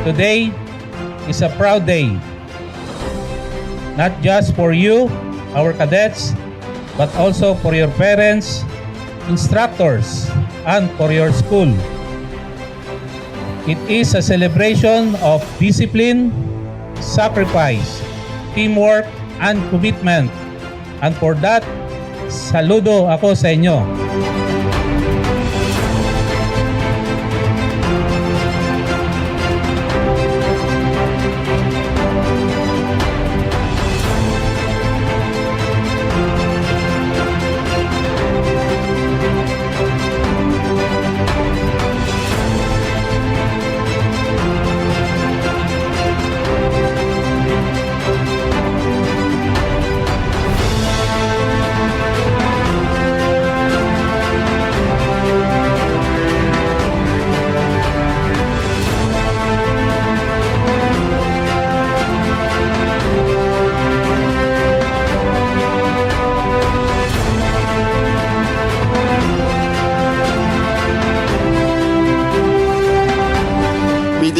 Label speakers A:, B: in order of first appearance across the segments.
A: Today is a proud day, not just for you, our cadets, but also for your parents, instructors, and for your school. It is a celebration of discipline, sacrifice, teamwork, and commitment. And for that, saludo ako sa inyo.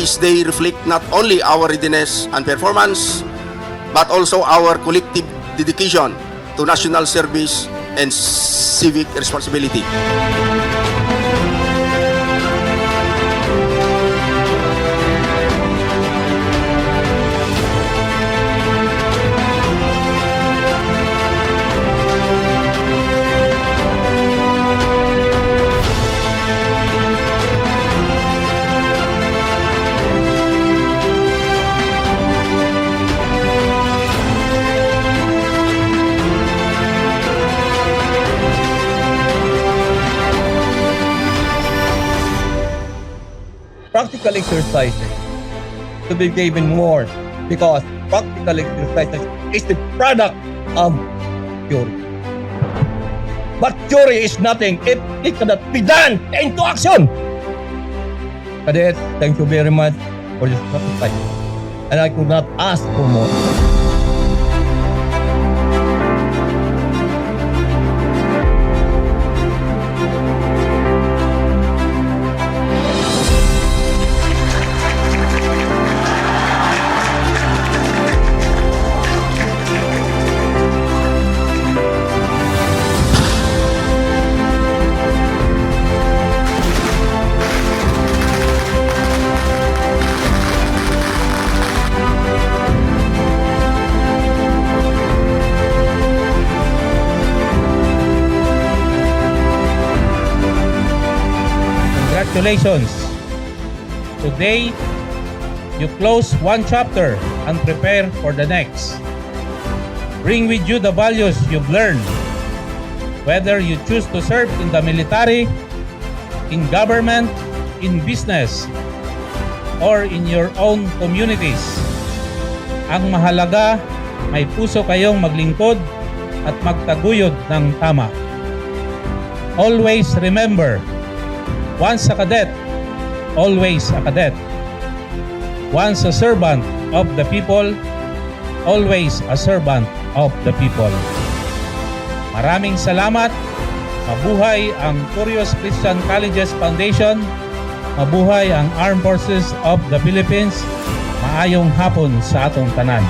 B: This day reflect not only our readiness and performance, but also our collective dedication to national service and civic responsibility.
C: Practical exercises to be given more, because practical exercises is the product of theory. But theory is nothing if it cannot be done into action. Cadets, thank you very much for this sacrifice, and I could not ask for more.
A: Congratulations! Today, you close one chapter and prepare for the next. Bring with you the values you've learned, whether you choose to serve in the military, in government, in business, or in your own communities. Ang mahalaga, may puso kayong maglingkod at magtaguyod ng tama. Always remember, once a cadet, always a cadet. Once a servant of the people, always a servant of the people. Maraming salamat. Mabuhay ang Curious Christian Colleges Foundation. Mabuhay ang Armed Forces of the Philippines. Maayong hapon sa atong tanan.